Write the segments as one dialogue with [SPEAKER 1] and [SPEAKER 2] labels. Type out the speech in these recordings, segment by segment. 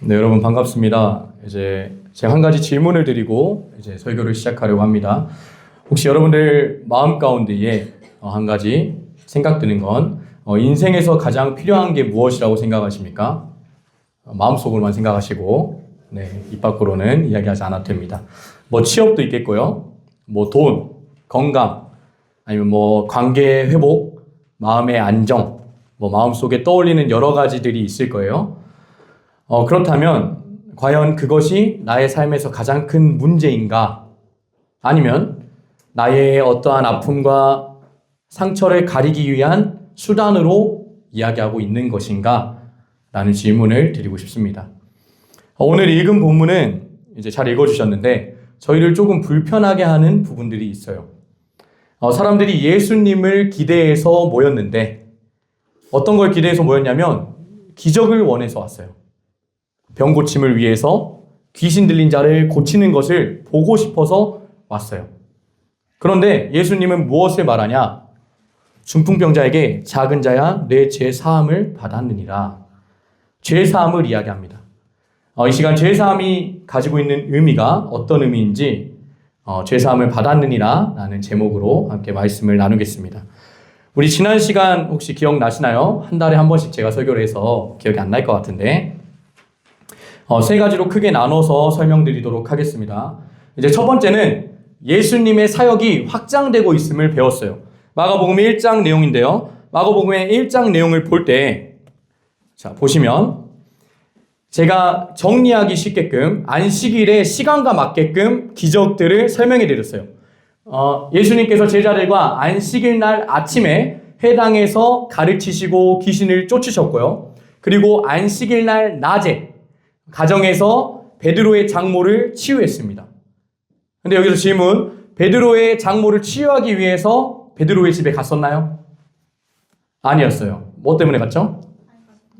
[SPEAKER 1] 네, 여러분 반갑습니다. 이제 제가 한 가지 질문을 드리고 이제 설교를 시작하려고 합니다. 혹시 여러분들 마음 가운데에 한 가지 생각드는 건 인생에서 가장 필요한 게 무엇이라고 생각하십니까? 마음속으로만 생각하시고 입 밖으로는 이야기하지 않아도 됩니다. 뭐 취업도 있겠고요. 뭐 돈, 건강, 아니면 뭐 관계 회복, 마음의 안정, 뭐 마음속에 떠올리는 여러 가지들이 있을 거예요. 그렇다면 과연 그것이 나의 삶에서 가장 큰 문제인가? 아니면 나의 어떠한 아픔과 상처를 가리기 위한 수단으로 이야기하고 있는 것인가? 라는 질문을 드리고 싶습니다. 오늘 읽은 본문은 이제 잘 읽어주셨는데 저희를 조금 불편하게 하는 부분들이 있어요. 사람들이 예수님을 기대해서 모였는데 어떤 걸 기대해서 모였냐면 기적을 원해서 왔어요. 병 고침을 위해서 귀신 들린 자를 고치는 것을 보고 싶어서 왔어요. 그런데 예수님은 무엇을 말하냐? 중풍병자에게 작은 자야 내 죄 사함을 받았느니라. 죄 사함을 이야기합니다. 이 시간 죄 사함이 가지고 있는 의미가 어떤 의미인지 죄 사함을 받았느니라 라는 제목으로 함께 말씀을 나누겠습니다. 우리 지난 시간 혹시 기억나시나요? 한 달에 한 번씩 제가 설교를 해서 기억이 안 날 것 같은데 세 가지로 크게 나눠서 설명드리도록 하겠습니다. 이제 첫 번째는 예수님의 사역이 확장되고 있음을 배웠어요. 마가복음 1장 내용인데요. 마가복음의 1장 내용을 볼 때, 자, 보시면, 제가 정리하기 쉽게끔 안식일의 시간과 맞게끔 기적들을 설명해 드렸어요. 예수님께서 제자들과 안식일 날 아침에 회당에서 가르치시고 귀신을 쫓으셨고요. 그리고 안식일 날 낮에 가정에서 베드로의 장모를 치유했습니다. 근데 여기서 질문, 베드로의 장모를 치유하기 위해서 베드로의 집에 갔었나요? 아니었어요. 뭐 때문에 갔죠?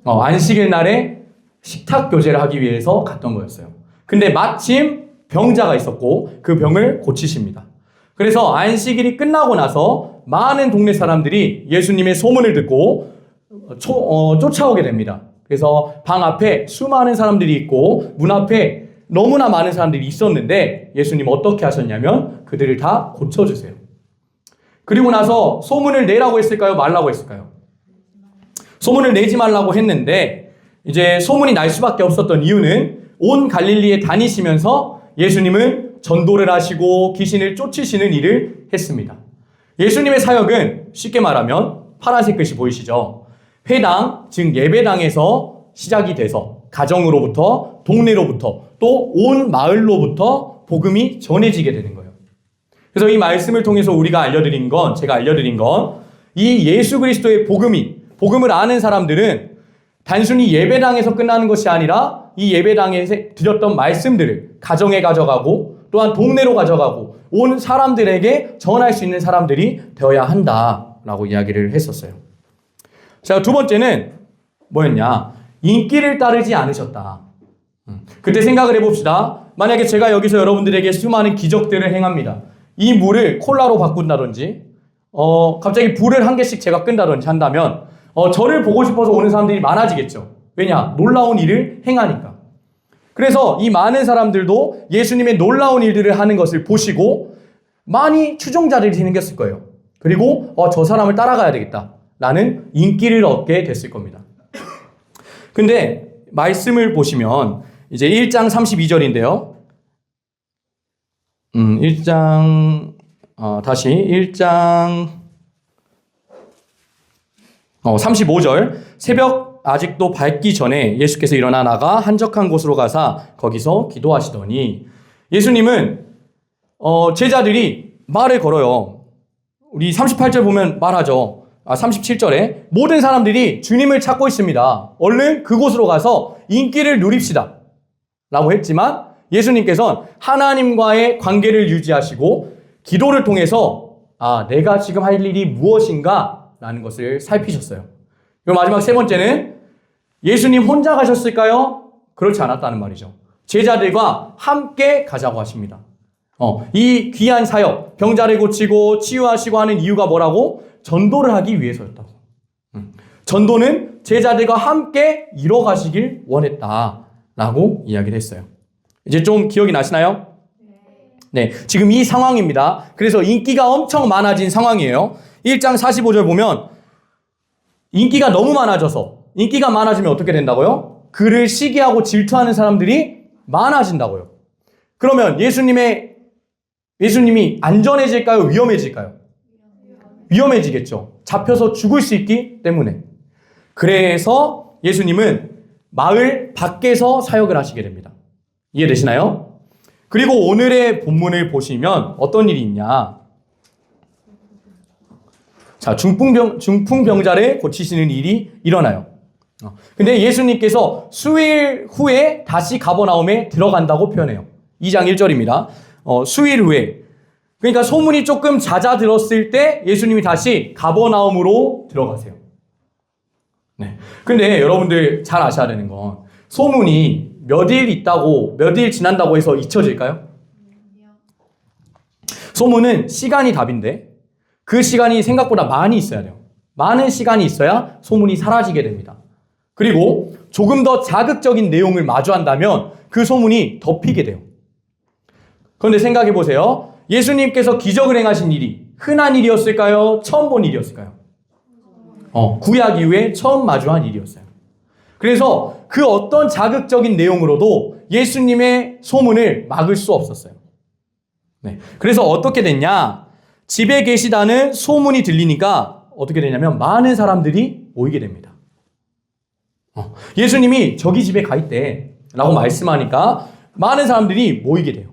[SPEAKER 1] 안식일 날에 식탁 교제를 하기 위해서 갔던 거였어요. 근데 마침 병자가 있었고 그 병을 고치십니다. 그래서 안식일이 끝나고 나서 많은 동네 사람들이 예수님의 소문을 듣고 쫓아오게 됩니다. 그래서 방 앞에 수많은 사람들이 있고 문 앞에 너무나 많은 사람들이 있었는데 예수님 어떻게 하셨냐면 그들을 다 고쳐주세요. 그리고 나서 소문을 내라고 했을까요? 말라고 했을까요? 소문을 내지 말라고 했는데 이제 소문이 날 수밖에 없었던 이유는 온 갈릴리에 다니시면서 예수님은 전도를 하시고 귀신을 쫓으시는 일을 했습니다. 예수님의 사역은 쉽게 말하면 파란색 글씨 보이시죠? 회당, 즉 예배당에서 시작이 돼서 가정으로부터 동네로부터 또 온 마을로부터 복음이 전해지게 되는 거예요. 그래서 이 말씀을 통해서 제가 알려드린 건 이 예수 그리스도의 복음을 아는 사람들은 단순히 예배당에서 끝나는 것이 아니라 이 예배당에서 드렸던 말씀들을 가정에 가져가고 또한 동네로 가져가고 온 사람들에게 전할 수 있는 사람들이 되어야 한다라고 이야기를 했었어요. 자, 두 번째는 뭐였냐? 인기를 따르지 않으셨다. 그때 생각을 해봅시다. 만약에 제가 여기서 여러분들에게 수많은 기적들을 행합니다. 이 물을 콜라로 바꾼다든지 갑자기 불을 한 개씩 제가 끈다든지 한다면 저를 보고 싶어서 오는 사람들이 많아지겠죠. 왜냐? 놀라운 일을 행하니까. 그래서 이 많은 사람들도 예수님의 놀라운 일들을 하는 것을 보시고 많이 추종자들이 생겼을 거예요. 그리고 저 사람을 따라가야 되겠다 라는 인기를 얻게 됐을 겁니다. 근데 말씀을 보시면 이제 1장 32절인데요. 1장 35절. 새벽 아직도 밝기 전에 예수께서 일어나 나가 한적한 곳으로 가사 거기서 기도하시더니 예수님은 제자들이 말을 걸어요. 우리 38절 보면 말하죠. 37절에 모든 사람들이 주님을 찾고 있습니다. 얼른 그곳으로 가서 인기를 누립시다 라고 했지만 예수님께서는 하나님과의 관계를 유지하시고 기도를 통해서 내가 지금 할 일이 무엇인가 라는 것을 살피셨어요. 그리고 마지막 세 번째는 예수님 혼자 가셨을까요? 그렇지 않았다는 말이죠. 제자들과 함께 가자고 하십니다. 이 귀한 사역, 병자를 고치고 치유하시고 하는 이유가 뭐라고? 전도를 하기 위해서였다고. 전도는 제자들과 함께 이뤄가시길 원했다 라고 이야기를 했어요. 이제 좀 기억이 나시나요? 네, 지금 이 상황입니다. 그래서 인기가 엄청 많아진 상황이에요. 1장 45절 보면 인기가 너무 많아져서, 인기가 많아지면 어떻게 된다고요? 그를 시기하고 질투하는 사람들이 많아진다고요. 그러면 예수님이 안전해질까요? 위험해질까요? 위험해지겠죠. 잡혀서 죽을 수 있기 때문에. 그래서 예수님은 마을 밖에서 사역을 하시게 됩니다. 이해되시나요? 그리고 오늘의 본문을 보시면 어떤 일이 있냐. 자, 중풍병자를 고치시는 일이 일어나요. 근데 예수님께서 수일 후에 다시 가버나움에 들어간다고 표현해요. 2장 1절입니다. 수일 후에. 그러니까 소문이 조금 잦아들었을 때 예수님이 다시 가버나움으로 들어가세요. 네. 근데 여러분들 잘 아셔야 되는 건 소문이 몇 일 지난다고 해서 잊혀질까요? 소문은 시간이 답인데 그 시간이 생각보다 많이 있어야 돼요. 많은 시간이 있어야 소문이 사라지게 됩니다. 그리고 조금 더 자극적인 내용을 마주한다면 그 소문이 덮이게 돼요. 그런데 생각해 보세요. 예수님께서 기적을 행하신 일이 흔한 일이었을까요? 처음 본 일이었을까요? 구약 이후에 처음 마주한 일이었어요. 그래서 그 어떤 자극적인 내용으로도 예수님의 소문을 막을 수 없었어요. 네. 그래서 어떻게 됐냐? 집에 계시다는 소문이 들리니까 어떻게 되냐면 많은 사람들이 모이게 됩니다. 예수님이 저기 집에 가 있대 라고 말씀하니까 많은 사람들이 모이게 돼요.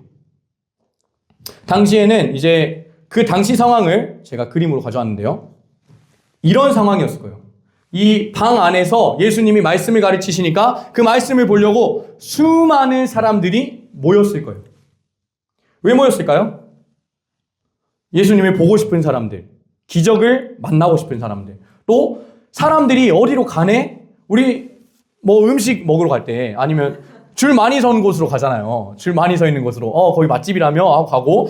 [SPEAKER 1] 당시에는 이제 그 당시 상황을 제가 그림으로 가져왔는데요. 이런 상황이었을 거예요. 이 방 안에서 예수님이 말씀을 가르치시니까 그 말씀을 보려고 수많은 사람들이 모였을 거예요. 왜 모였을까요? 예수님을 보고 싶은 사람들, 기적을 만나고 싶은 사람들, 또 사람들이 어디로 가네? 우리 뭐 음식 먹으러 갈 때 아니면 줄 많이 서는 곳으로 가잖아요. 줄 많이 서 있는 곳으로 거기 맛집이라며 하고 가고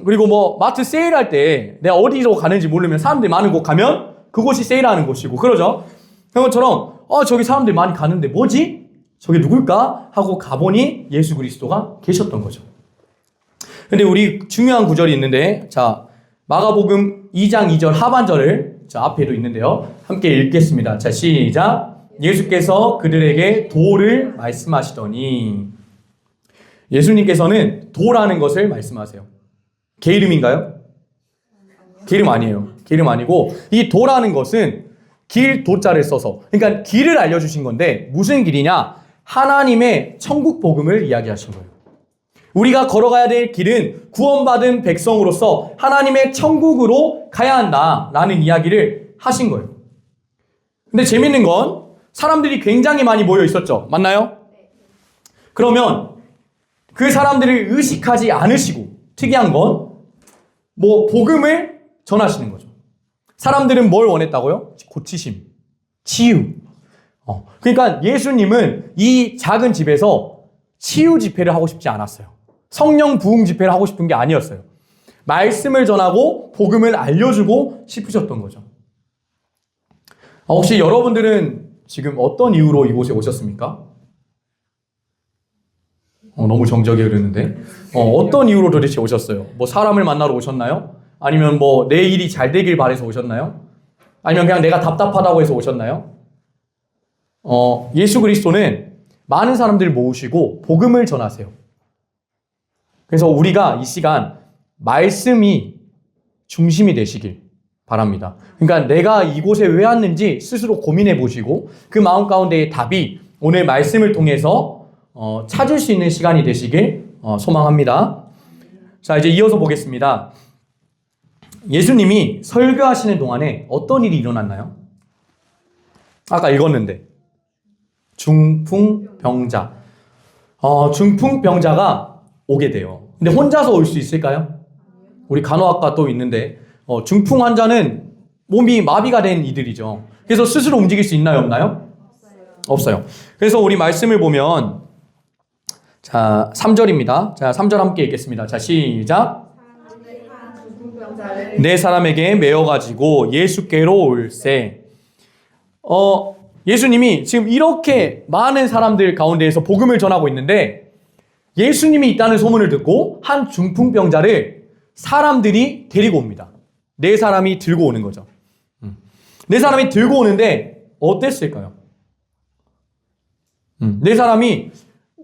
[SPEAKER 1] 그리고 뭐 마트 세일할 때 내가 어디로 가는지 모르면 사람들이 많은 곳 가면 그곳이 세일하는 곳이고 그러죠. 그런 것처럼 저기 사람들이 많이 가는데 뭐지? 저게 누굴까? 하고 가보니 예수 그리스도가 계셨던 거죠. 근데 우리 중요한 구절이 있는데 자 마가복음 2장 2절 하반절을 자 앞에도 있는데요. 함께 읽겠습니다. 자 시작. 예수께서 그들에게 도를 말씀하시더니 예수님께서는 도라는 것을 말씀하세요. 개 이름인가요? 개 이름 아니에요. 개 이름 아니고 이 도라는 것은 길 도자를 써서 그러니까 길을 알려주신 건데 무슨 길이냐? 하나님의 천국 복음을 이야기하신 거예요. 우리가 걸어가야 될 길은 구원받은 백성으로서 하나님의 천국으로 가야 한다라는 이야기를 하신 거예요. 근데 재밌는 건 사람들이 굉장히 많이 모여 있었죠. 맞나요? 그러면 그 사람들을 의식하지 않으시고 특이한 건 뭐 복음을 전하시는 거죠. 사람들은 뭘 원했다고요? 고치심, 치유. 그러니까 예수님은 이 작은 집에서 치유 집회를 하고 싶지 않았어요. 성령 부흥 집회를 하고 싶은 게 아니었어요. 말씀을 전하고 복음을 알려주고 싶으셨던 거죠. 혹시 여러분들은 지금 어떤 이유로 이곳에 오셨습니까? 너무 정적이 흐르는데 어떤 이유로 도대체 오셨어요? 뭐 사람을 만나러 오셨나요? 아니면 뭐 내 일이 잘 되길 바라서 오셨나요? 아니면 그냥 내가 답답하다고 해서 오셨나요? 예수 그리스도는 많은 사람들을 모으시고 복음을 전하세요. 그래서 우리가 이 시간 말씀이 중심이 되시길 바랍니다. 그러니까 내가 이곳에 왜 왔는지 스스로 고민해 보시고 그 마음 가운데의 답이 오늘 말씀을 통해서 찾을 수 있는 시간이 되시길 소망합니다. 자, 이제 이어서 보겠습니다. 예수님이 설교하시는 동안에 어떤 일이 일어났나요? 아까 읽었는데 중풍병자. 중풍병자가 오게 돼요. 근데 혼자서 올 수 있을까요? 우리 간호학과 또 있는데 중풍 환자는 몸이 마비가 된 이들이죠. 그래서 스스로 움직일 수 있나요? 없나요? 없어요. 그래서 우리 말씀을 보면 자 3절입니다. 자 3절 함께 읽겠습니다. 자 시작. 네 사람에게 메어가지고 예수께로 올세. 예수님이 지금 이렇게 많은 사람들 가운데에서 복음을 전하고 있는데 예수님이 있다는 소문을 듣고 한 중풍병자를 사람들이 데리고 옵니다. 네 사람이 들고 오는 거죠. 네 사람이 들고 오는데 어땠을까요? 네 사람이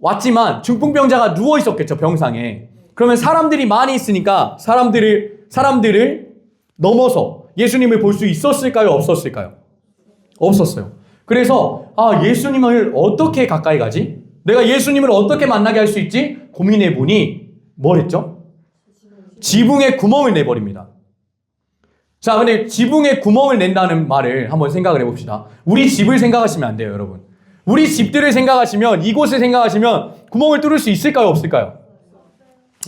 [SPEAKER 1] 왔지만 중풍병자가 누워 있었겠죠, 병상에. 그러면 사람들이 많이 있으니까 사람들을 넘어서 예수님을 볼 수 있었을까요? 없었을까요? 없었어요. 그래서 예수님을 어떻게 가까이 가지? 내가 예수님을 어떻게 만나게 할 수 있지? 고민해 보니 뭘 했죠? 지붕에 구멍을 내버립니다. 자, 근데 지붕에 구멍을 낸다는 말을 한번 생각을 해봅시다. 우리 집을 생각하시면 안 돼요, 여러분. 우리 집들을 생각하시면, 이곳을 생각하시면 구멍을 뚫을 수 있을까요? 없을까요?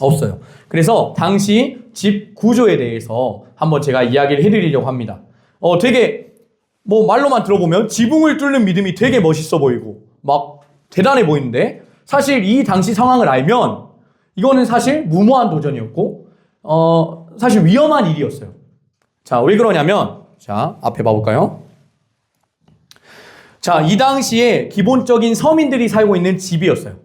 [SPEAKER 1] 없어요. 그래서 당시 집 구조에 대해서 한번 제가 이야기를 해드리려고 합니다. 되게 말로만 들어보면 지붕을 뚫는 믿음이 되게 멋있어 보이고 막 대단해 보이는데 사실 이 당시 상황을 알면 이거는 사실 무모한 도전이었고 사실 위험한 일이었어요. 자, 왜 그러냐면 자, 앞에 봐볼까요? 자, 이 당시에 기본적인 서민들이 살고 있는 집이었어요.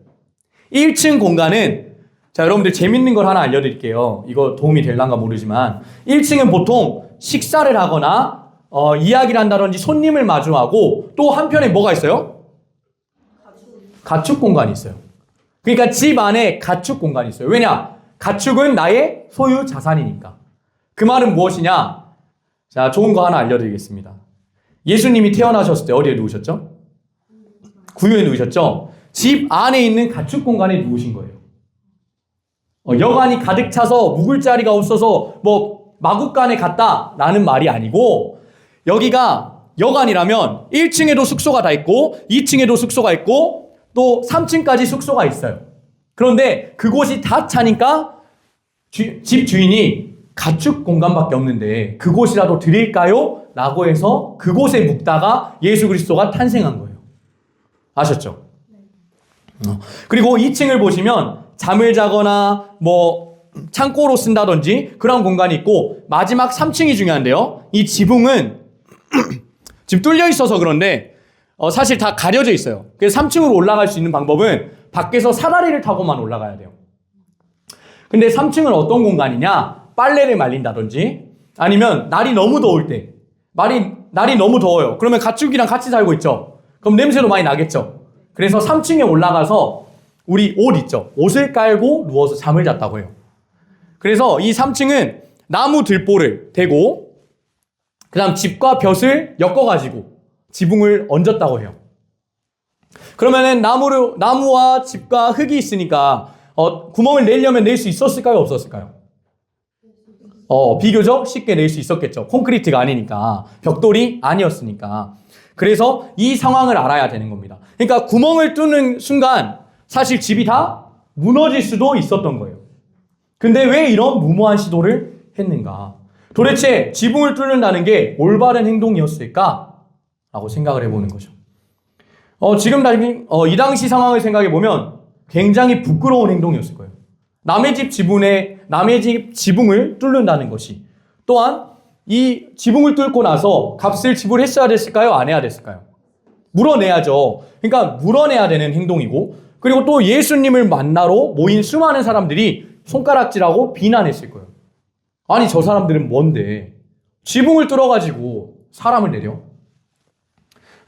[SPEAKER 1] 1층 공간은 자, 여러분들 재밌는 걸 하나 알려드릴게요. 이거 도움이 될란가 모르지만 1층은 보통 식사를 하거나 이야기를 한다든지 손님을 마주하고 또 한편에 뭐가 있어요? 가축 공간이 있어요. 그러니까 집 안에 가축 공간이 있어요. 왜냐? 가축은 나의 소유 자산이니까. 그 말은 무엇이냐? 자, 좋은 거 하나 알려드리겠습니다. 예수님이 태어나셨을 때 어디에 누우셨죠? 구유에 누우셨죠? 집 안에 있는 가축 공간에 누우신 거예요. 여관이 가득 차서 묵을 자리가 없어서 마구간에 갔다라는 말이 아니고 여기가 여관이라면 1층에도 숙소가 다 있고 2층에도 숙소가 있고 또 3층까지 숙소가 있어요. 그런데 그곳이 다 차니까 집 주인이 가축 공간밖에 없는데 그곳이라도 드릴까요? 라고 해서 그곳에 묵다가 예수 그리스도가 탄생한 거예요. 아셨죠? 그리고 2층을 보시면 잠을 자거나 창고로 쓴다든지 그런 공간이 있고 마지막 3층이 중요한데요. 이 지붕은 지금 뚫려 있어서 그런데 사실 다 가려져 있어요. 그래서 3층으로 올라갈 수 있는 방법은 밖에서 사다리를 타고만 올라가야 돼요. 근데 3층은 어떤 공간이냐? 빨래를 말린다든지 아니면 날이 너무 더울 때 날이 너무 더워요. 그러면 가축이랑 같이 살고 있죠. 그럼 냄새도 많이 나겠죠. 그래서 3층에 올라가서 우리 옷 있죠. 옷을 깔고 누워서 잠을 잤다고 해요. 그래서 이 3층은 나무 들보를 대고 그 다음 집과 볕을 엮어가지고 지붕을 얹었다고 해요. 그러면은 나무와 집과 흙이 있으니까 구멍을 내려면 낼 수 있었을까요? 없었을까요? 비교적 쉽게 낼 수 있었겠죠. 콘크리트가 아니니까. 벽돌이 아니었으니까. 그래서 이 상황을 알아야 되는 겁니다. 그러니까 구멍을 뚫는 순간 사실 집이 다 무너질 수도 있었던 거예요. 근데 왜 이런 무모한 시도를 했는가? 도대체 지붕을 뚫는다는 게 올바른 행동이었을까? 라고 생각을 해보는 거죠. 지금 이 당시 상황을 생각해 보면 굉장히 부끄러운 행동이었을 거예요. 남의 집 지붕을 뚫는다는 것이. 또한 이 지붕을 뚫고 나서 값을 지불했어야 됐을까요? 안 해야 됐을까요? 물어내야죠. 그러니까 물어내야 되는 행동이고 그리고 또 예수님을 만나러 모인 수많은 사람들이 손가락질하고 비난했을 거예요. 아니 저 사람들은 뭔데 지붕을 뚫어가지고 사람을 내려?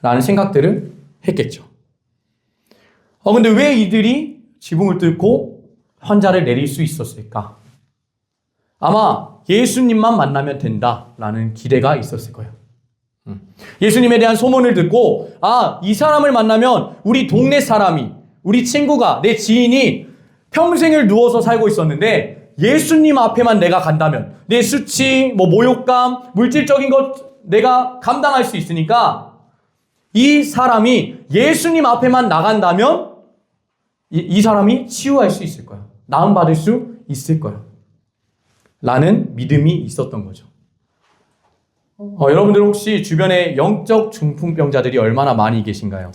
[SPEAKER 1] 라는 생각들을 했겠죠. 근데 왜 이들이 지붕을 뚫고 환자를 내릴 수 있었을까? 아마 예수님만 만나면 된다라는 기대가 있었을 거예요. 예수님에 대한 소문을 듣고 이 사람을 만나면 우리 동네 사람이 우리 친구가 내 지인이 평생을 누워서 살고 있었는데 예수님 앞에만 내가 간다면 내 수치, 모욕감, 물질적인 것 내가 감당할 수 있으니까 이 사람이 예수님 앞에만 나간다면 이 사람이 치유할 수 있을 거야. 나음받을 수 있을 거야. 라는 믿음이 있었던 거죠. 여러분들 혹시 주변에 영적 중풍병자들이 얼마나 많이 계신가요?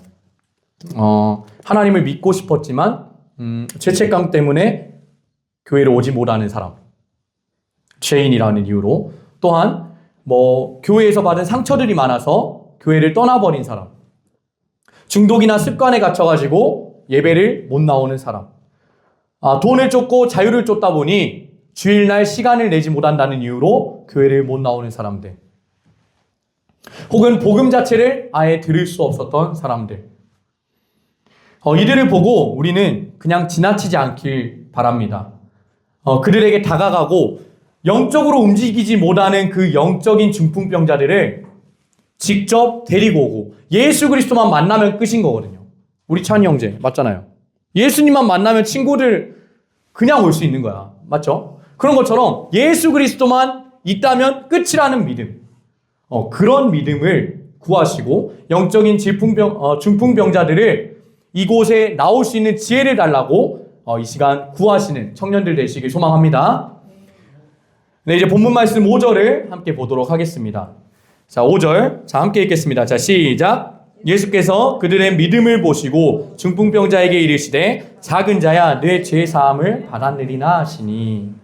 [SPEAKER 1] 하나님을 믿고 싶었지만 죄책감 때문에 교회를 오지 못하는 사람, 죄인이라는 이유로 또한 교회에서 받은 상처들이 많아서 교회를 떠나버린 사람 중독이나 습관에 갇혀가지고 예배를 못 나오는 사람. 돈을 쫓고 자유를 쫓다 보니 주일날 시간을 내지 못한다는 이유로 교회를 못 나오는 사람들. 혹은 복음 자체를 아예 들을 수 없었던 사람들. 이들을 보고 우리는 그냥 지나치지 않길 바랍니다. 그들에게 다가가고 영적으로 움직이지 못하는 그 영적인 중풍병자들을 직접 데리고 오고 예수 그리스도만 만나면 끝인 거거든요. 우리 찬이 형제 맞잖아요. 예수님만 만나면 친구들 그냥 올 수 있는 거야. 맞죠? 그런 것처럼 예수 그리스도만 있다면 끝이라는 믿음. 그런 믿음을 구하시고 영적인 중풍병자들을 이곳에 나올 수 있는 지혜를 달라고 이 시간 구하시는 청년들 되시길 소망합니다. 네, 이제 본문 말씀 5절을 함께 보도록 하겠습니다. 자, 5절. 자, 함께 읽겠습니다. 자, 시작. 예수께서 그들의 믿음을 보시고 중풍병자에게 이르시되 작은 자야 내 죄 사함을 받았느리나 하시니.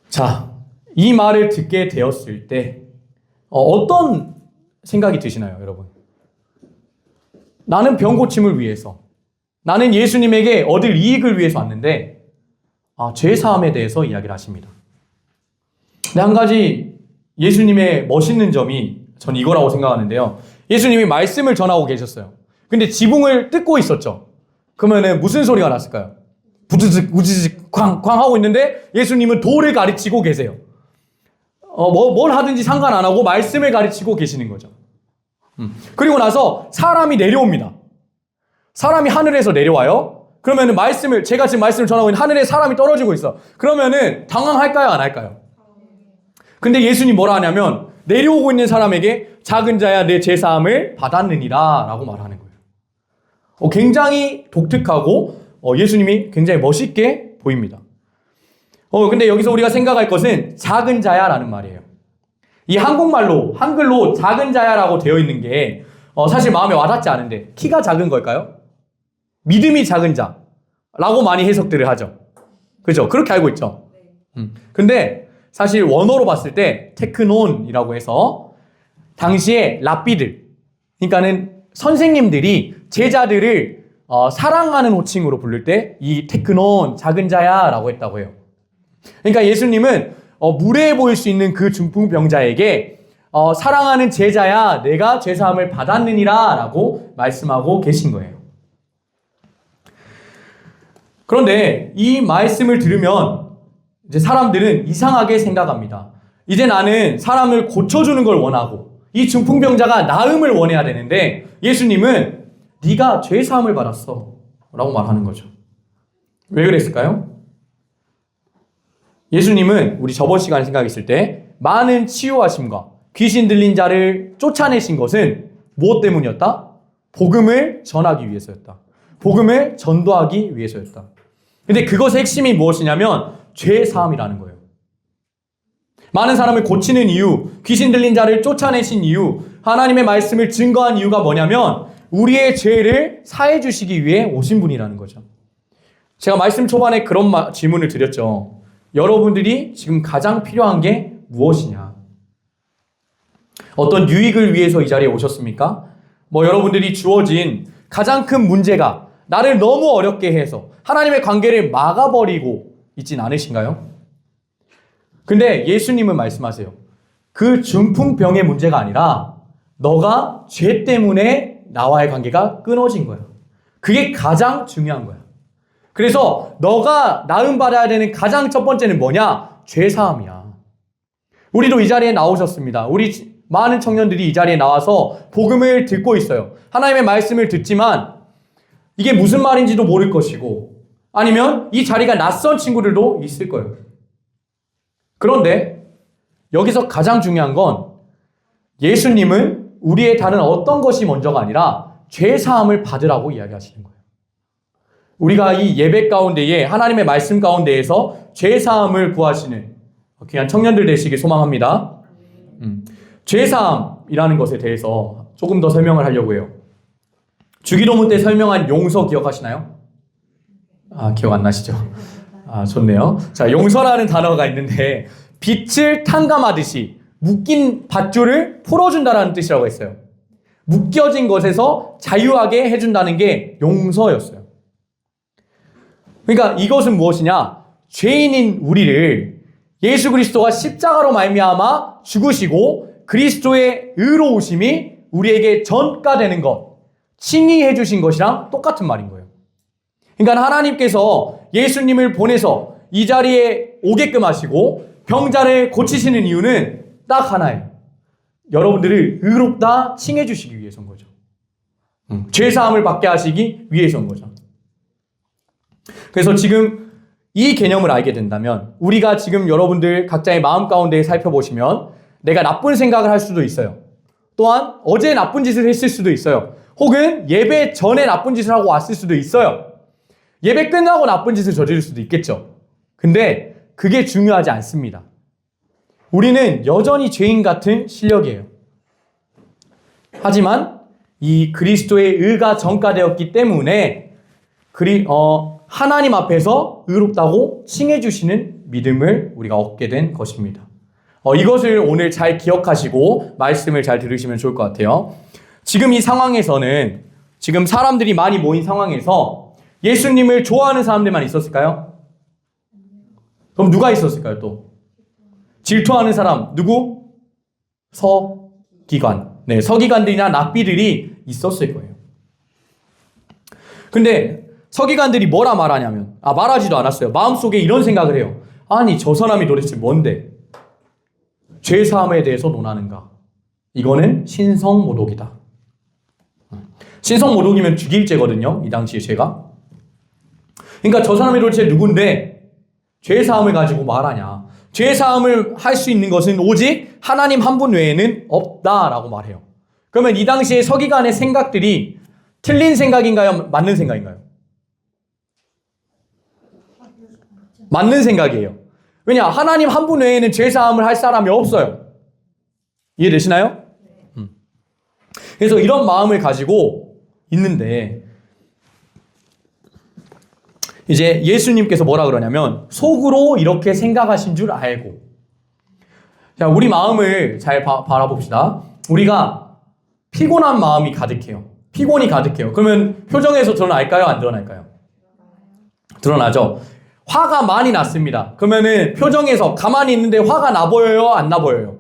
[SPEAKER 1] 자, 이 말을 듣게 되었을 때 어떤 생각이 드시나요, 여러분? 나는 병 고침을 위해서, 나는 예수님에게 얻을 이익을 위해서 왔는데 죄 사함에 대해서 이야기를 하십니다. 근데 한 가지 예수님의 멋있는 점이 전 이거라고 생각하는데요. 예수님이 말씀을 전하고 계셨어요. 근데 지붕을 뜯고 있었죠. 그러면은 무슨 소리가 났을까요? 부드득 우지직 쾅쾅 하고 있는데 예수님은 돌을 가르치고 계세요. 뭘 하든지 상관 안 하고 말씀을 가르치고 계시는 거죠. 그리고 나서 사람이 내려옵니다. 사람이 하늘에서 내려와요. 그러면은 제가 지금 말씀을 전하고 있는 하늘에 사람이 떨어지고 있어. 그러면은 당황할까요? 안 할까요? 근데 예수님 뭐라 하냐면 내려오고 있는 사람에게 작은 자야 내 죄사함을 받았느니라 라고 말하는 거예요. 굉장히 독특하고 예수님이 굉장히 멋있게 보입니다. 근데 여기서 우리가 생각할 것은 작은 자야 라는 말이에요. 이 한글로 작은 자야라고 되어 있는 게 사실 마음에 와닿지 않은데 키가 작은 걸까요? 믿음이 작은 자라고 많이 해석들을 하죠. 그죠? 그렇게 알고 있죠. 근데 사실 원어로 봤을 때 테크논이라고 해서 당시에 랍비들, 그러니까는 선생님들이 제자들을 사랑하는 호칭으로 부를 때 이 테크논 작은 자야라고 했다고 해요. 그러니까 예수님은 무례해 보일 수 있는 그 중풍병자에게 사랑하는 제자야 내가 죄사함을 받았느니라 라고 말씀하고 계신 거예요. 그런데 이 말씀을 들으면 이제 사람들은 이상하게 생각합니다. 이제 나는 사람을 고쳐주는 걸 원하고 이 중풍병자가 나음을 원해야 되는데 예수님은 네가 죄사함을 받았어 라고 말하는 거죠. 왜 그랬을까요? 예수님은 우리 저번 시간에 생각했을 때 많은 치유하심과 귀신 들린 자를 쫓아내신 것은 무엇 때문이었다? 복음을 전하기 위해서였다. 복음을 전도하기 위해서였다. 근데 그것의 핵심이 무엇이냐면 죄 사함이라는 거예요. 많은 사람을 고치는 이유, 귀신 들린 자를 쫓아내신 이유, 하나님의 말씀을 증거한 이유가 뭐냐면 우리의 죄를 사해 주시기 위해 오신 분이라는 거죠. 제가 말씀 초반에 그런 질문을 드렸죠. 여러분들이 지금 가장 필요한 게 무엇이냐? 어떤 유익을 위해서 이 자리에 오셨습니까? 여러분들이 주어진 가장 큰 문제가 나를 너무 어렵게 해서 하나님의 관계를 막아버리고 있진 않으신가요? 근데 예수님은 말씀하세요. 그 중풍병의 문제가 아니라 너가 죄 때문에 나와의 관계가 끊어진 거야. 그게 가장 중요한 거야. 그래서 너가 나음받아야 되는 가장 첫 번째는 뭐냐? 죄사함이야. 우리도 이 자리에 나오셨습니다. 우리 많은 청년들이 이 자리에 나와서 복음을 듣고 있어요. 하나님의 말씀을 듣지만 이게 무슨 말인지도 모를 것이고 아니면 이 자리가 낯선 친구들도 있을 거예요. 그런데 여기서 가장 중요한 건 예수님은 우리의 다른 어떤 것이 먼저가 아니라 죄사함을 받으라고 이야기하시는 거예요. 우리가 이 예배 가운데에 하나님의 말씀 가운데에서 죄사함을 구하시는 귀한 청년들 되시길 소망합니다. 죄사함이라는 것에 대해서 조금 더 설명을 하려고 해요. 주기도문 때 설명한 용서 기억하시나요? 기억 안 나시죠? 좋네요. 자, 용서라는 단어가 있는데 빛을 탕감하듯이 묶인 밧줄을 풀어준다라는 뜻이라고 했어요. 묶여진 것에서 자유하게 해준다는 게 용서였어요. 그러니까 이것은 무엇이냐? 죄인인 우리를 예수 그리스도가 십자가로 말미암아 죽으시고 그리스도의 의로우심이 우리에게 전가되는 것, 칭의해 주신 것이랑 똑같은 말인 거예요. 그러니까 하나님께서 예수님을 보내서 이 자리에 오게끔 하시고 병자를 고치시는 이유는 딱 하나예요. 여러분들을 의롭다 칭해 주시기 위해서인 거죠. 죄사함을 받게 하시기 위해서인 거죠. 그래서 지금 이 개념을 알게 된다면 우리가 지금 여러분들 각자의 마음 가운데 살펴보시면 내가 나쁜 생각을 할 수도 있어요. 또한 어제 나쁜 짓을 했을 수도 있어요. 혹은 예배 전에 나쁜 짓을 하고 왔을 수도 있어요. 예배 끝나고 나쁜 짓을 저지를 수도 있겠죠. 근데 그게 중요하지 않습니다. 우리는 여전히 죄인 같은 실력이에요. 하지만 이 그리스도의 의가 전가되었기 때문에 하나님 앞에서 의롭다고 칭해 주시는 믿음을 우리가 얻게 된 것입니다. 이것을 오늘 잘 기억하시고 말씀을 잘 들으시면 좋을 것 같아요. 지금 이 상황에서는 지금 사람들이 많이 모인 상황에서 예수님을 좋아하는 사람들만 있었을까요? 그럼 누가 있었을까요 또? 질투하는 사람 누구? 서기관. 네, 서기관들이나 랍비들이 있었을 거예요. 근데 서기관들이 뭐라 말하냐면 말하지도 않았어요. 마음속에 이런 생각을 해요. 아니 저 사람이 도대체 뭔데? 죄사함에 대해서 논하는가? 이거는 신성모독이다. 신성모독이면 죽일 죄거든요. 이 당시의 죄가. 그러니까 저 사람이 도대체 누군데 죄사함을 가지고 말하냐? 죄사함을 할 수 있는 것은 오직 하나님 한 분 외에는 없다라고 말해요. 그러면 이 당시의 서기관의 생각들이 틀린 생각인가요? 맞는 생각인가요? 맞는 생각이에요. 왜냐? 하나님 한 분 외에는 죄사함을 할 사람이 없어요. 이해되시나요? 그래서 이런 마음을 가지고 있는데 이제 예수님께서 뭐라 그러냐면 속으로 이렇게 생각하신 줄 알고. 자, 우리 마음을 잘 바라봅시다. 우리가 피곤한 마음이 가득해요. 피곤이 가득해요. 그러면 표정에서 드러날까요? 안 드러날까요? 드러나죠. 화가 많이 났습니다. 그러면은 표정에서 가만히 있는데 화가 나 보여요? 안 나 보여요?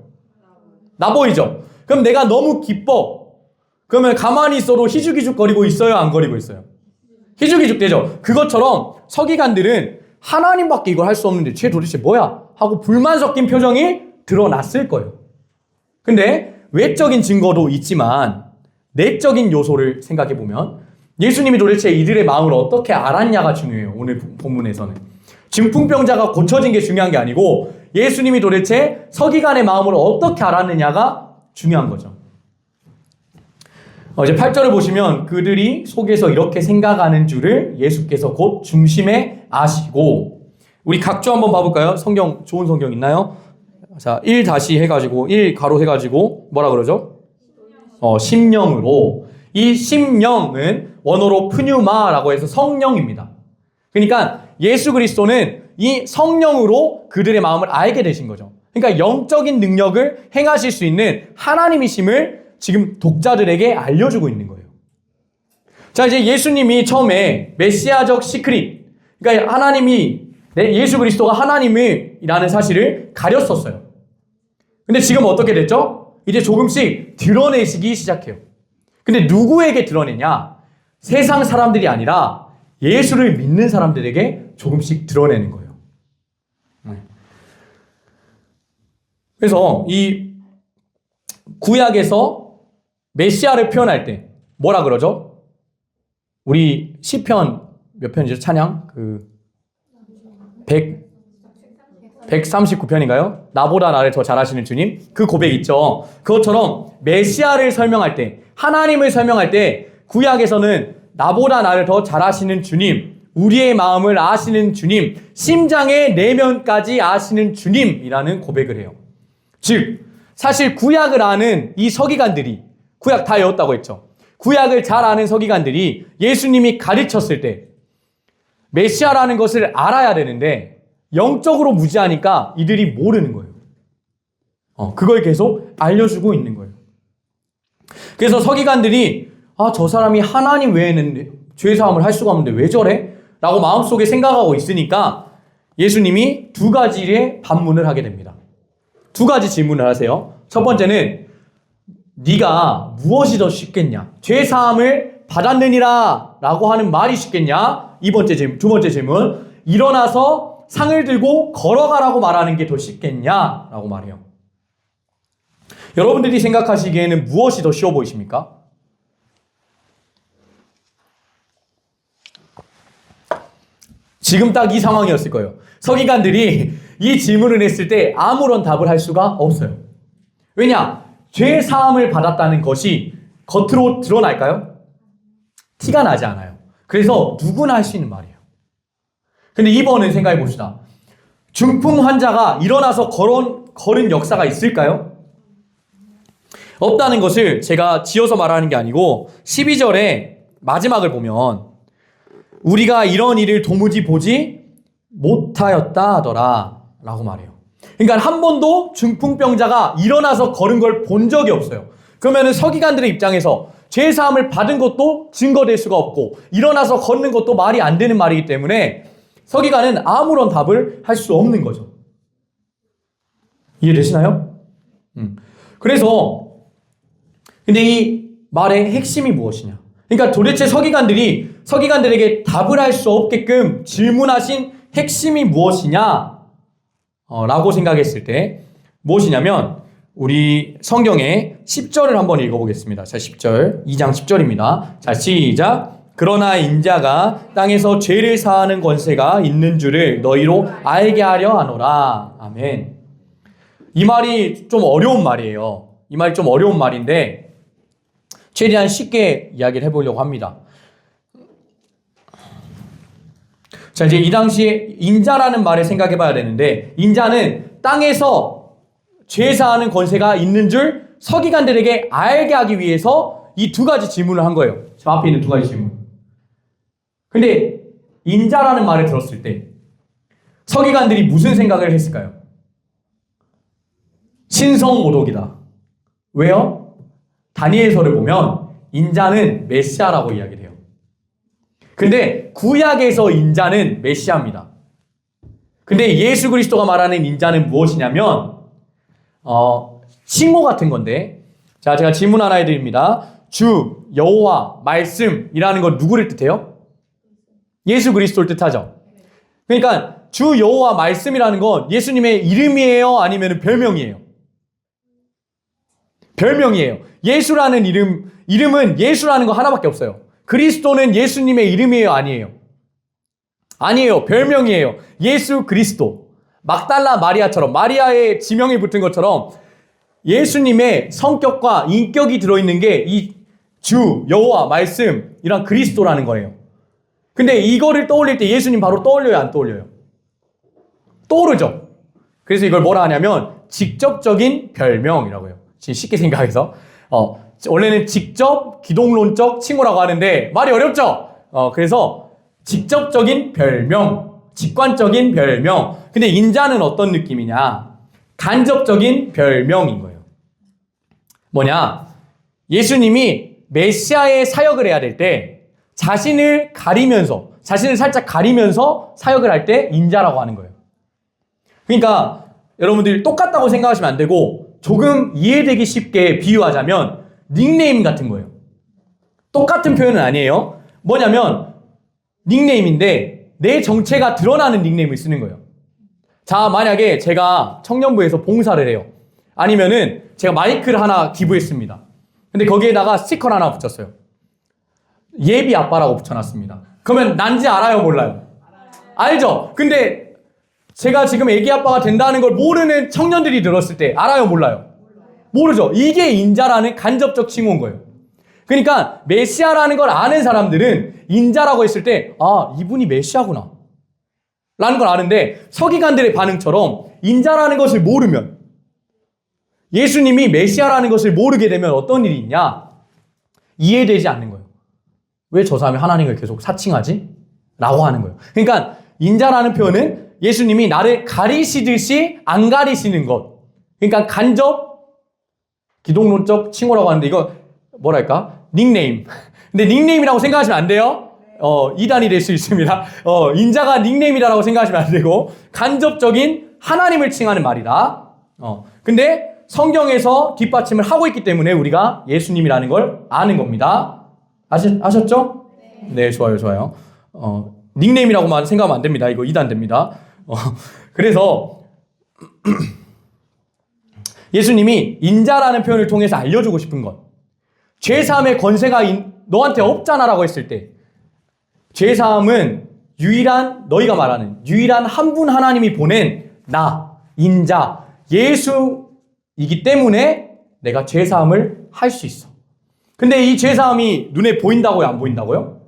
[SPEAKER 1] 나 보이죠? 그럼 내가 너무 기뻐. 그러면 가만히 있어도 희죽희죽거리고 있어요? 안 거리고 있어요? 희죽희죽 되죠? 그것처럼 서기관들은 하나님밖에 이걸 할 수 없는데 쟤 도대체 뭐야? 하고 불만 섞인 표정이 드러났을 거예요. 근데 외적인 증거도 있지만 내적인 요소를 생각해 보면 예수님이 도대체 이들의 마음을 어떻게 알았냐가 중요해요. 오늘 본문에서는. 중풍병자가 고쳐진 게 중요한 게 아니고 예수님이 도대체 서기관의 마음을 어떻게 알았느냐가 중요한 거죠. 이제 8절을 보시면 그들이 속에서 이렇게 생각하는 줄을 예수께서 곧 중심에 아시고. 우리 각조 한번 봐볼까요? 성경, 좋은 성경 있나요? 자, 1 다시 해가지고 1 가로 해가지고 뭐라 그러죠? 심령으로. 이 심령은 원어로 프뉴마라고 해서 성령입니다. 그러니까 예수 그리스도는 이 성령으로 그들의 마음을 알게 되신 거죠. 그러니까 영적인 능력을 행하실 수 있는 하나님이심을 지금 독자들에게 알려주고 있는 거예요. 자, 이제 예수님이 처음에 메시아적 시크릿, 그러니까 예수 그리스도가 하나님이라는 사실을 가렸었어요. 근데 지금 어떻게 됐죠? 이제 조금씩 드러내시기 시작해요. 근데 누구에게 드러내냐? 세상 사람들이 아니라 예수를 믿는 사람들에게 조금씩 드러내는 거예요. 그래서 이 구약에서 메시아를 표현할 때 뭐라 그러죠? 우리 시편 몇 편이죠? 찬양? 139편인가요? 나보다 나를 더 잘하시는 주님? 그 고백 있죠. 그것처럼 메시아를 설명할 때, 하나님을 설명할 때 구약에서는 나보다 나를 더 잘하시는 주님, 우리의 마음을 아시는 주님, 심장의 내면까지 아시는 주님이라는 고백을 해요. 즉, 사실 구약을 아는 이 서기관들이, 구약 다 외웠다고 했죠. 구약을 잘 아는 서기관들이 예수님이 가르쳤을 때 메시아라는 것을 알아야 되는데 영적으로 무지하니까 이들이 모르는 거예요. 그걸 계속 알려주고 있는 거예요. 그래서 서기관들이 저 사람이 하나님 외에는 죄사함을 할 수가 없는데 왜 저래? 라고 마음속에 생각하고 있으니까 예수님이 두 가지의 반문을 하게 됩니다. 두 가지 질문을 하세요. 첫 번째는 네가 무엇이 더 쉽겠냐? 죄사함을 받았느니라 라고 하는 말이 쉽겠냐? 두 번째 질문, 일어나서 상을 들고 걸어가라고 말하는 게 더 쉽겠냐? 라고 말해요. 여러분들이 생각하시기에는 무엇이 더 쉬워 보이십니까? 지금 딱 이 상황이었을 거예요. 서기관들이 이 질문을 했을 때 아무런 답을 할 수가 없어요. 왜냐? 죄 사함을 받았다는 것이 겉으로 드러날까요? 티가 나지 않아요. 그래서 누구나 할 수 있는 말이에요. 근데 이번엔 생각해 봅시다. 중풍 환자가 일어나서 걸은 역사가 있을까요? 없다는 것을 제가 지어서 말하는 게 아니고 12절의 마지막을 보면 우리가 이런 일을 도무지 보지 못하였다 하더라 라고 말해요. 그러니까 한 번도 중풍병자가 일어나서 걸은 걸 본 적이 없어요. 그러면 서기관들의 입장에서 죄사함을 받은 것도 증거될 수가 없고 일어나서 걷는 것도 말이 안 되는 말이기 때문에 서기관은 아무런 답을 할 수 없는 거죠. 이해되시나요? 그래서 근데 이 말의 핵심이 무엇이냐? 그러니까 도대체 서기관들에게 답을 할 수 없게끔 질문하신 핵심이 무엇이냐? 라고 생각했을 때 무엇이냐면 우리 성경의 10절을 한번 읽어보겠습니다. 자, 10절, 2장 10절입니다. 자, 시작. 그러나 인자가 땅에서 죄를 사하는 권세가 있는 줄을 너희로 알게 하려 하노라. 아멘. 이 말이 좀 어려운 말이에요. 이 말이 좀 어려운 말인데 최대한 쉽게 이야기를 해보려고 합니다. 자, 이제 이 당시에 인자라는 말을 생각해 봐야 되는데 인자는 땅에서 죄사하는 권세가 있는 줄 서기관들에게 알게 하기 위해서 이 두 가지 질문을 한 거예요. 저 앞에 있는 두 가지 질문. 근데 인자라는 말을 들었을 때 서기관들이 무슨 생각을 했을까요? 신성모독이다. 왜요? 다니엘서를 보면 인자는 메시아라고 이야기를 해요. 근데 구약에서 인자는 메시아입니다. 근데 예수 그리스도가 말하는 인자는 무엇이냐면 칭호 같은 건데, 자, 제가 질문 하나 해드립니다. 주, 여호와, 말씀이라는 건 누구를 뜻해요? 예수 그리스도를 뜻하죠. 그러니까 주, 여호와, 말씀이라는 건 예수님의 이름이에요? 아니면 별명이에요? 별명이에요. 예수라는 이름은 예수라는 거 하나밖에 없어요. 그리스도는 예수님의 이름이에요? 아니에요? 아니에요. 별명이에요. 예수 그리스도. 막달라 마리아처럼, 마리아의 지명이 붙은 것처럼 예수님의 성격과 인격이 들어있는 게 이 주, 여호와, 말씀이란 그리스도라는 거예요. 근데 이거를 떠올릴 때 예수님 바로 떠올려요? 안 떠올려요? 떠오르죠. 그래서 이걸 뭐라 하냐면 직접적인 별명이라고 해요. 쉽게 생각해서 원래는 직접 기독론적 칭호라고 하는데 말이 어렵죠. 그래서 직접적인 별명, 직관적인 별명. 근데 인자는 어떤 느낌이냐? 간접적인 별명인 거예요. 뭐냐? 예수님이 메시아의 사역을 해야 될 때 자신을 살짝 가리면서 사역을 할 때 인자라고 하는 거예요. 그러니까 여러분들이 똑같다고 생각하시면 안 되고 조금 이해되기 쉽게 비유하자면 닉네임 같은 거예요. 똑같은 표현은 아니에요. 뭐냐면 닉네임인데 내 정체가 드러나는 닉네임을 쓰는 거예요. 자, 만약에 제가 청년부에서 봉사를 해요. 아니면은 제가 마이크를 하나 기부했습니다. 근데 거기에다가 스티커를 하나 붙였어요. 예비 아빠라고 붙여놨습니다. 그러면 난지 알아요, 몰라요? 알죠? 근데 제가 지금 애기 아빠가 된다는 걸 모르는 청년들이 들었을 때 알아요, 몰라요? 모르죠. 이게 인자라는 간접적 칭호인 거예요. 그러니까 메시아라는 걸 아는 사람들은 인자라고 했을 때 이분이 메시아구나 라는 걸 아는데 서기관들의 반응처럼 인자라는 것을 모르면, 예수님이 메시아라는 것을 모르게 되면 어떤 일이 있냐? 이해되지 않는 거예요. 왜 저 사람이 하나님을 계속 사칭하지? 라고 하는 거예요. 그러니까 인자라는 표현은 예수님이 나를 가리시듯이 안 가리시는 것. 그러니까 간접 기독론적 칭호라고 하는데 이거 뭐랄까? 닉네임. 근데 닉네임이라고 생각하시면 안 돼요. 이단이 될 수 있습니다. 인자가 닉네임이라고 생각하시면 안 되고, 간접적인 하나님을 칭하는 말이다. 근데 성경에서 뒷받침을 하고 있기 때문에 우리가 예수님이라는 걸 아는 겁니다. 아셨죠? 네, 좋아요. 닉네임이라고만 생각하면 안 됩니다. 이거 이단 됩니다. 그래서 예수님이 인자라는 표현을 통해서 알려주고 싶은 것, 죄사함의 권세가 너한테 없잖아라고 했을 때, 죄사함은 너희가 말하는 유일한 한 분 하나님이 보낸 나, 인자, 예수이기 때문에 내가 죄사함을 할 수 있어. 근데 이 죄사함이 눈에 보인다고요? 안 보인다고요?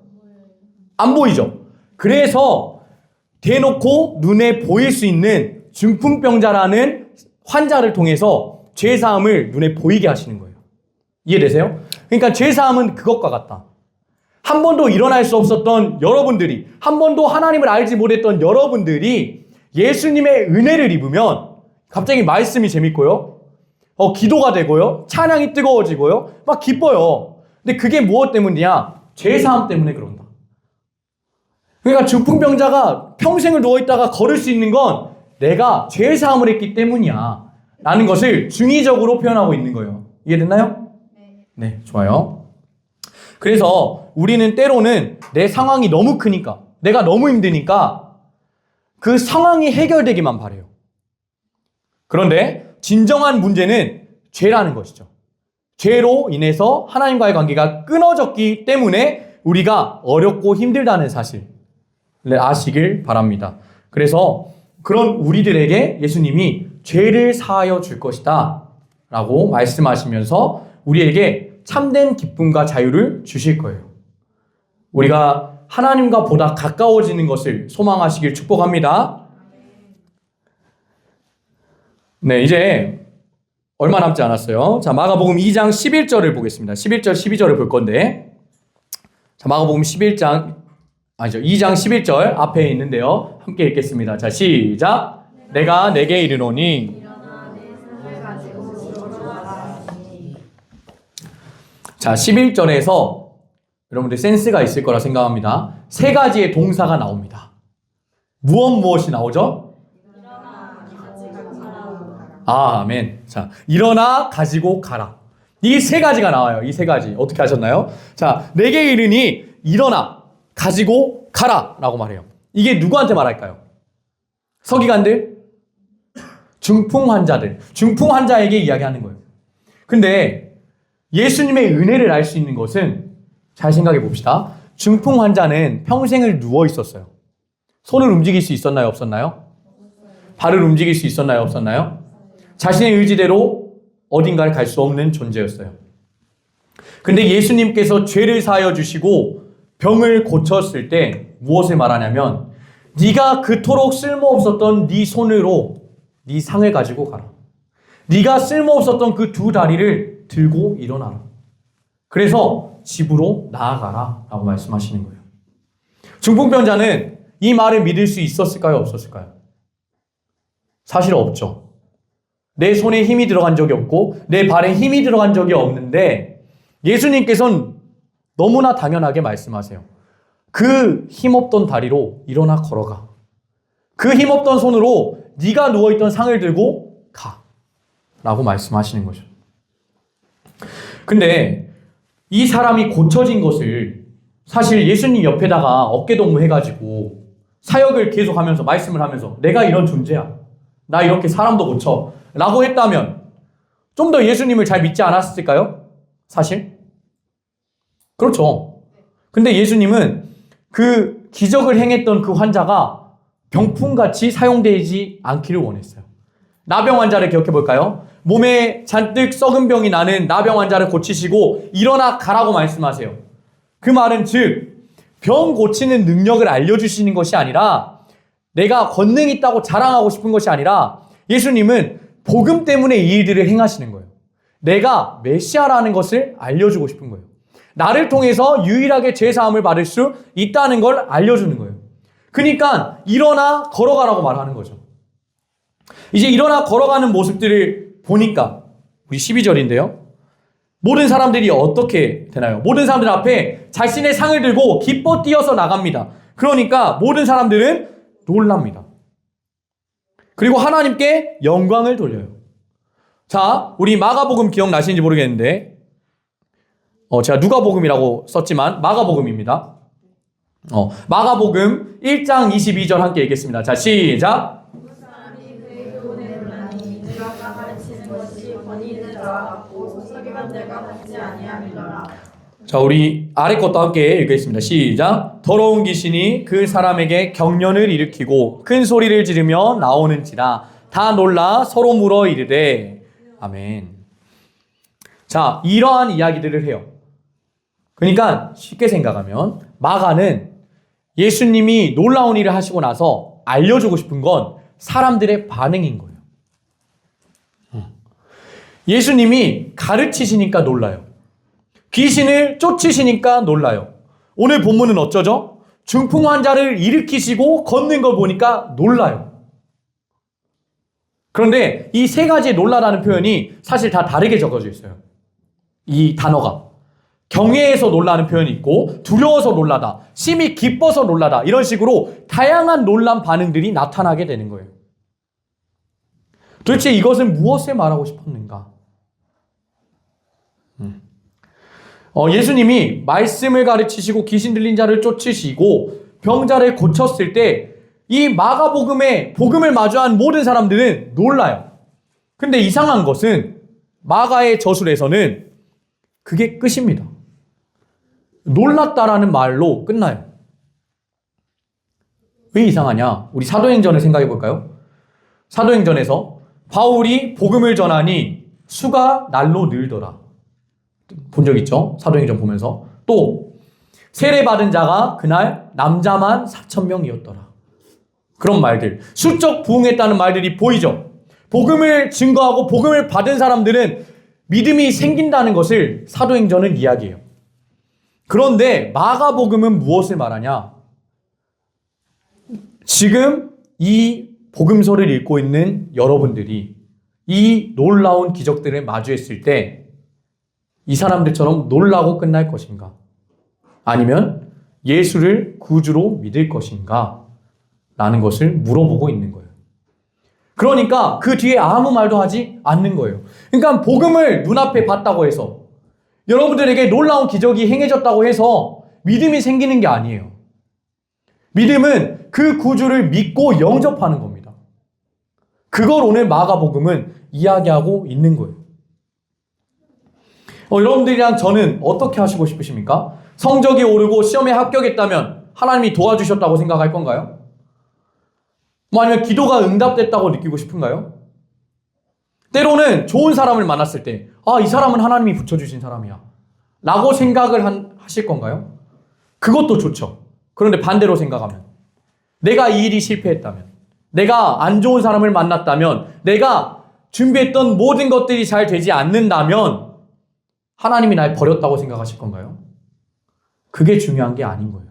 [SPEAKER 1] 안 보이죠. 그래서 대놓고 눈에 보일 수 있는 중풍병자라는 환자를 통해서 죄사함을 눈에 보이게 하시는 거예요. 이해되세요? 그러니까 죄사함은 그것과 같다. 한 번도 일어날 수 없었던 여러분들이, 한 번도 하나님을 알지 못했던 여러분들이 예수님의 은혜를 입으면 갑자기 말씀이 재밌고요. 기도가 되고요. 찬양이 뜨거워지고요. 막 기뻐요. 근데 그게 무엇 때문이냐? 죄사함 때문에 그런다. 그러니까 중풍병자가 평생을 누워있다가 걸을 수 있는 건 내가 죄사함을 했기 때문이야 라는 것을 중의적으로 표현하고 있는 거예요. 이해됐나요? 네, 좋아요. 그래서 우리는 때로는 내 상황이 너무 크니까, 내가 너무 힘드니까 그 상황이 해결되기만 바래요. 그런데 진정한 문제는 죄라는 것이죠. 죄로 인해서 하나님과의 관계가 끊어졌기 때문에 우리가 어렵고 힘들다는 사실을 아시길 바랍니다. 그래서 그런 우리들에게 예수님이 죄를 사하여 줄 것이다 라고 말씀하시면서 우리에게 참된 기쁨과 자유를 주실 거예요. 우리가 하나님과 보다 가까워지는 것을 소망하시길 축복합니다. 네, 이제 얼마 남지 않았어요. 자, 마가복음 2장 11절을 보겠습니다. 11절, 12절을 볼 건데, 자, 마가복음 2장 11절 앞에 있는데요. 함께 읽겠습니다. 자, 시작. 내가 내게 이르노니. 자, 11절에서 여러분들 센스가 있을 거라 생각합니다. 세 가지의 동사가 나옵니다. 무엇이 나오죠? 아멘. 자, 일어나 가지고 가라. 이 세 가지가 나와요. 이 세 가지. 어떻게 하셨나요? 자, 내게 이르니 일어나 가지고 가라 라고 말해요. 이게 누구한테 말할까요? 서기관들? 중풍 환자들. 중풍 환자에게 이야기하는 거예요. 근데 예수님의 은혜를 알 수 있는 것은, 잘 생각해 봅시다. 중풍 환자는 평생을 누워 있었어요. 손을 움직일 수 있었나요? 없었나요? 발을 움직일 수 있었나요? 없었나요? 자신의 의지대로 어딘가를 갈 수 없는 존재였어요. 근데 예수님께서 죄를 사하여 주시고 병을 고쳤을 때 무엇을 말하냐면, 네가 그토록 쓸모없었던 네 손으로 네 상을 가지고 가라. 네가 쓸모없었던 그 두 다리를 들고 일어나라. 그래서 집으로 나아가라 라고 말씀하시는 거예요. 중풍병자는 이 말을 믿을 수 있었을까요? 없었을까요? 사실 없죠. 내 손에 힘이 들어간 적이 없고 내 발에 힘이 들어간 적이 없는데 예수님께서는 너무나 당연하게 말씀하세요. 그 힘없던 다리로 일어나 걸어가. 그 힘없던 손으로 네가 누워있던 상을 들고 가 라고 말씀하시는 거죠. 근데 이 사람이 고쳐진 것을 사실 예수님 옆에다가 어깨동무 해가지고 사역을 계속하면서 말씀을 하면서 내가 이런 존재야. 나 이렇게 사람도 고쳐. 라고 했다면 좀 더 예수님을 잘 믿지 않았을까요? 사실? 그렇죠. 근데 예수님은 그 기적을 행했던 그 환자가 병풍같이 사용되지 않기를 원했어요. 나병 환자를 기억해 볼까요? 몸에 잔뜩 썩은 병이 나는 나병 환자를 고치시고 일어나 가라고 말씀하세요. 그 말은 즉 병 고치는 능력을 알려주시는 것이 아니라 내가 권능이 있다고 자랑하고 싶은 것이 아니라 예수님은 복음 때문에 이 일들을 행하시는 거예요. 내가 메시아라는 것을 알려주고 싶은 거예요. 나를 통해서 유일하게 죄사함을 받을 수 있다는 걸 알려주는 거예요. 그러니까 일어나 걸어가라고 말하는 거죠. 이제 일어나 걸어가는 모습들을 보니까 우리 12절인데요. 모든 사람들이 어떻게 되나요? 모든 사람들 앞에 자신의 상을 들고 기뻐 뛰어서 나갑니다. 그러니까 모든 사람들은 놀랍니다. 그리고 하나님께 영광을 돌려요. 자, 우리 마가복음 기억나시는지 모르겠는데, 제가 누가복음이라고 썼지만 마가복음입니다. 마가복음 1장 22절 함께 읽겠습니다. 자, 시작. 자, 우리 아래 것도 함께 읽겠습니다. 시작. 더러운 귀신이 그 사람에게 경련을 일으키고 큰 소리를 지르며 나오는지라 다 놀라 서로 물어 이르되 아멘. 자, 이러한 이야기들을 해요. 그러니까 쉽게 생각하면 마가는 예수님이 놀라운 일을 하시고 나서 알려주고 싶은 건 사람들의 반응인 거예요. 예수님이 가르치시니까 놀라요. 귀신을 쫓으시니까 놀라요. 오늘 본문은 어쩌죠? 중풍 환자를 일으키시고 걷는 걸 보니까 놀라요. 그런데 이 세 가지의 놀라라는 표현이 사실 다 다르게 적어져 있어요. 이 단어가. 경외해서 놀라는 표현이 있고, 두려워서 놀라다, 심히 기뻐서 놀라다, 이런 식으로 다양한 놀란 반응들이 나타나게 되는 거예요. 도대체 이것은 무엇을 말하고 싶었는가? 예수님이 말씀을 가르치시고 귀신 들린 자를 쫓으시고 병자를 고쳤을 때 이 마가복음의 복음을 마주한 모든 사람들은 놀라요. 근데 이상한 것은 마가의 저술에서는 그게 끝입니다. 놀랐다라는 말로 끝나요. 왜 이상하냐? 우리 사도행전을 생각해 볼까요? 사도행전에서 바울이 복음을 전하니 수가 날로 늘더라. 본 적 있죠? 사도행전 보면서. 또 세례받은 자가 그날 남자만 4,000명이었더라. 그런 말들, 수적 부흥했다는 말들이 보이죠? 복음을 증거하고 복음을 받은 사람들은 믿음이 생긴다는 것을 사도행전은 이야기해요. 그런데 마가복음은 무엇을 말하냐? 지금 이 복음서를 읽고 있는 여러분들이 이 놀라운 기적들을 마주했을 때 이 사람들처럼 놀라고 끝날 것인가? 아니면 예수를 구주로 믿을 것인가? 라는 것을 물어보고 있는 거예요. 그러니까 그 뒤에 아무 말도 하지 않는 거예요. 그러니까 복음을 눈앞에 봤다고 해서 여러분들에게 놀라운 기적이 행해졌다고 해서 믿음이 생기는 게 아니에요. 믿음은 그 구주를 믿고 영접하는 겁니다. 그걸 오늘 마가복음은 이야기하고 있는 거예요. 여러분들이랑 저는 어떻게 하시고 싶으십니까? 성적이 오르고 시험에 합격했다면 하나님이 도와주셨다고 생각할 건가요? 아니면 기도가 응답됐다고 느끼고 싶은가요? 때로는 좋은 사람을 만났을 때 이 사람은 하나님이 붙여주신 사람이야 라고 생각을 하실 건가요? 그것도 좋죠. 그런데 반대로 생각하면 내가 이 일이 실패했다면, 내가 안 좋은 사람을 만났다면, 내가 준비했던 모든 것들이 잘 되지 않는다면 하나님이 날 버렸다고 생각하실 건가요? 그게 중요한 게 아닌 거예요.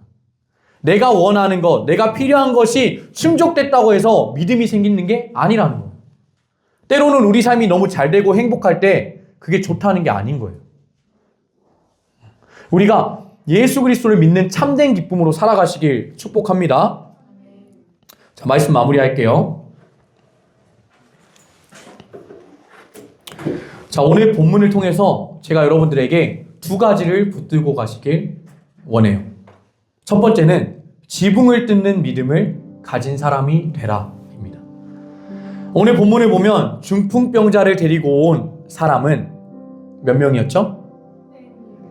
[SPEAKER 1] 내가 원하는 것, 내가 필요한 것이 충족됐다고 해서 믿음이 생기는 게 아니라는 거예요. 때로는 우리 삶이 너무 잘 되고 행복할 때 그게 좋다는 게 아닌 거예요. 우리가 예수 그리스도를 믿는 참된 기쁨으로 살아가시길 축복합니다. 자, 말씀 마무리할게요. 자, 오늘 본문을 통해서 제가 여러분들에게 두 가지를 붙들고 가시길 원해요. 첫 번째는 지붕을 뜯는 믿음을 가진 사람이 되라 입니다. 오늘 본문을 보면 중풍병자를 데리고 온 사람은 몇 명이었죠?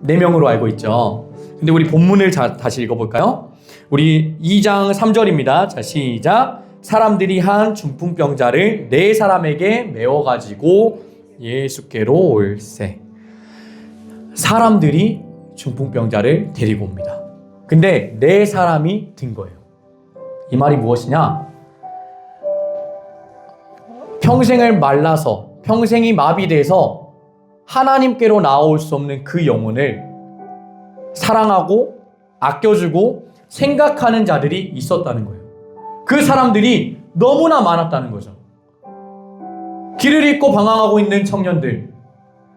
[SPEAKER 1] 4명으로 알고 있죠. 근데 우리 본문을 다시 읽어볼까요? 우리 2장 3절입니다. 자, 시작. 사람들이 한 중풍병자를 4사람에게 메워가지고 예수께로 올세. 사람들이 중풍병자를 데리고 옵니다. 근데 4사람이 든 거예요. 이 말이 무엇이냐? 평생을 말라서, 평생이 마비돼서 하나님께로 나올 수 없는 그 영혼을 사랑하고 아껴주고 생각하는 자들이 있었다는 거예요. 그 사람들이 너무나 많았다는 거죠. 길을 잃고 방황하고 있는 청년들,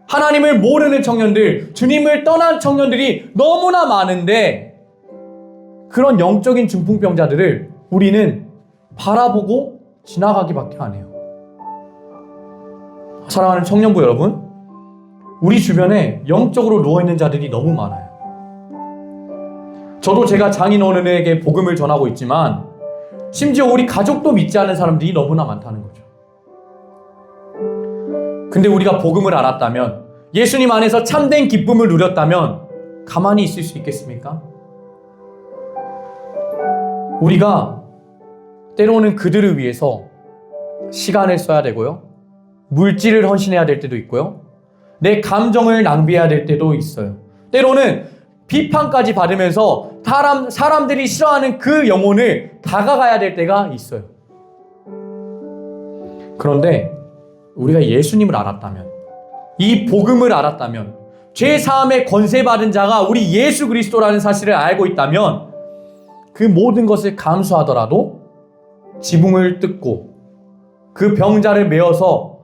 [SPEAKER 1] 하나님을 모르는 청년들, 주님을 떠난 청년들이 너무나 많은데 그런 영적인 중풍병자들을 우리는 바라보고 지나가기밖에 안 해요. 사랑하는 청년부 여러분, 우리 주변에 영적으로 누워있는 자들이 너무 많아요. 저도 제가 장인어른에게 복음을 전하고 있지만 심지어 우리 가족도 믿지 않는 사람들이 너무나 많다는 거죠. 근데 우리가 복음을 알았다면, 예수님 안에서 참된 기쁨을 누렸다면 가만히 있을 수 있겠습니까? 우리가 때로는 그들을 위해서 시간을 써야 되고요, 물질을 헌신해야 될 때도 있고요, 내 감정을 낭비해야 될 때도 있어요. 때로는 비판까지 받으면서 사람들이 싫어하는 그 영혼을 다가가야 될 때가 있어요. 그런데 우리가 예수님을 알았다면, 이 복음을 알았다면, 죄 사함의 권세 받은 자가 우리 예수 그리스도라는 사실을 알고 있다면 그 모든 것을 감수하더라도 지붕을 뜯고 그 병자를 메어서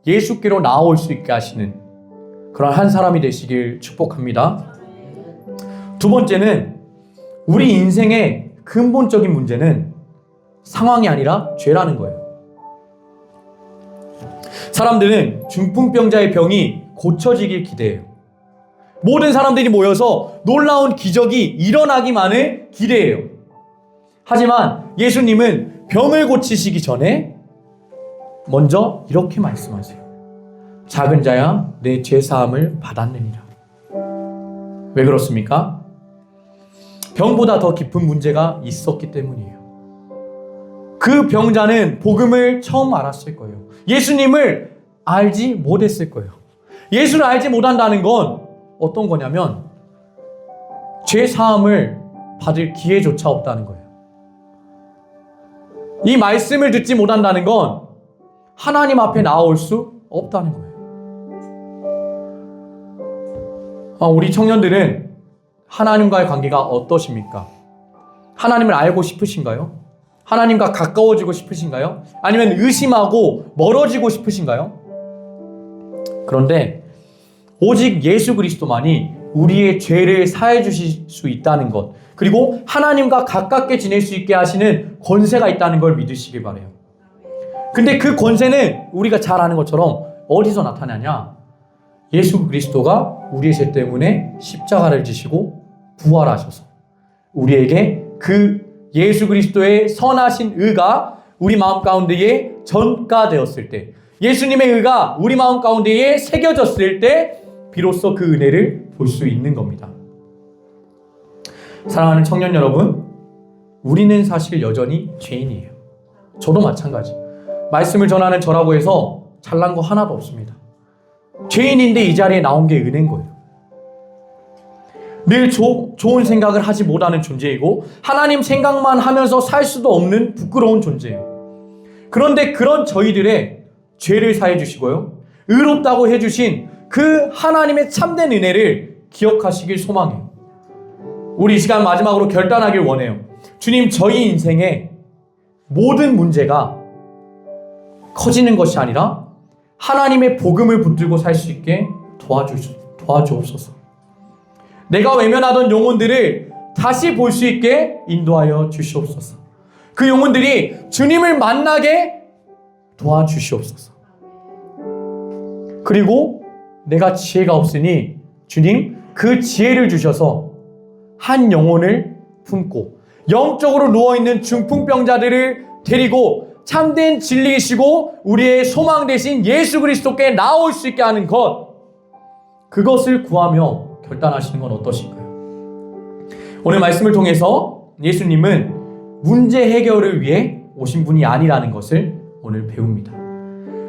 [SPEAKER 1] 예수께로 나아올 수 있게 하시는 그런 한 사람이 되시길 축복합니다. 두 번째는 우리 인생의 근본적인 문제는 상황이 아니라 죄라는 거예요. 사람들은 중풍병자의 병이 고쳐지길 기대해요. 모든 사람들이 모여서 놀라운 기적이 일어나기만을 기대해요. 하지만 예수님은 병을 고치시기 전에 먼저 이렇게 말씀하세요. 작은 자야, 내 죄사함을 받았느니라. 왜 그렇습니까? 병보다 더 깊은 문제가 있었기 때문이에요. 그 병자는 복음을 처음 알았을 거예요. 예수님을 알지 못했을 거예요. 예수를 알지 못한다는 건 어떤 거냐면 죄 사함을 받을 기회조차 없다는 거예요. 이 말씀을 듣지 못한다는 건 하나님 앞에 나올 수 없다는 거예요. 우리 청년들은 하나님과의 관계가 어떠십니까? 하나님을 알고 싶으신가요? 하나님과 가까워지고 싶으신가요? 아니면 의심하고 멀어지고 싶으신가요? 그런데 오직 예수 그리스도만이 우리의 죄를 사해 주실 수 있다는 것, 그리고 하나님과 가깝게 지낼 수 있게 하시는 권세가 있다는 걸 믿으시길 바라요. 근데 그 권세는 우리가 잘 아는 것처럼 어디서 나타나냐? 예수 그리스도가 우리의 죄 때문에 십자가를 지시고 부활하셔서 우리에게 그 예수 그리스도의 선하신 의가 우리 마음 가운데에 전가되었을 때, 예수님의 의가 우리 마음 가운데에 새겨졌을 때 비로소 그 은혜를 볼 수 있는 겁니다. 사랑하는 청년 여러분, 우리는 사실 여전히 죄인이에요. 저도 마찬가지. 말씀을 전하는 저라고 해서 잘난 거 하나도 없습니다. 죄인인데 이 자리에 나온 게 은혜인 거예요. 늘 좋은 생각을 하지 못하는 존재이고 하나님 생각만 하면서 살 수도 없는 부끄러운 존재예요. 그런데 그런 저희들의 죄를 사해 주시고요, 의롭다고 해주신 그 하나님의 참된 은혜를 기억하시길 소망해요. 우리 이 시간 마지막으로 결단하길 원해요. 주님, 저희 인생의 모든 문제가 커지는 것이 아니라 하나님의 복음을 붙들고 살 수 있게 도와주옵소서. 내가 외면하던 영혼들을 다시 볼 수 있게 인도하여 주시옵소서. 그 영혼들이 주님을 만나게 도와주시옵소서. 그리고 내가 지혜가 없으니 주님, 그 지혜를 주셔서 한 영혼을 품고 영적으로 누워있는 중풍병자들을 데리고 참된 진리이시고 우리의 소망 되신 예수 그리스도께 나올 수 있게 하는 것, 그것을 구하며 결단하시는 건 어떠신가요? 오늘 말씀을 통해서 예수님은 문제 해결을 위해 오신 분이 아니라는 것을 오늘 배웁니다.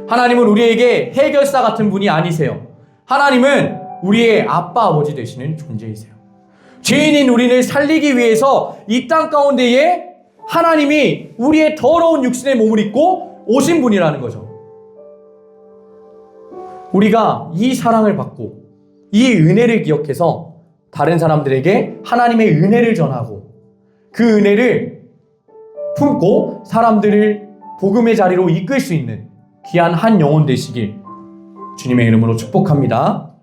[SPEAKER 1] 하나님은 우리에게 해결사 같은 분이 아니세요. 하나님은 우리의 아빠 아버지 되시는 존재이세요. 죄인인 우리를 살리기 위해서 이 땅 가운데에 하나님이 우리의 더러운 육신의 몸을 입고 오신 분이라는 거죠. 우리가 이 사랑을 받고 이 은혜를 기억해서 다른 사람들에게 하나님의 은혜를 전하고 그 은혜를 품고 사람들을 복음의 자리로 이끌 수 있는 귀한 한 영혼 되시길 주님의 이름으로 축복합니다.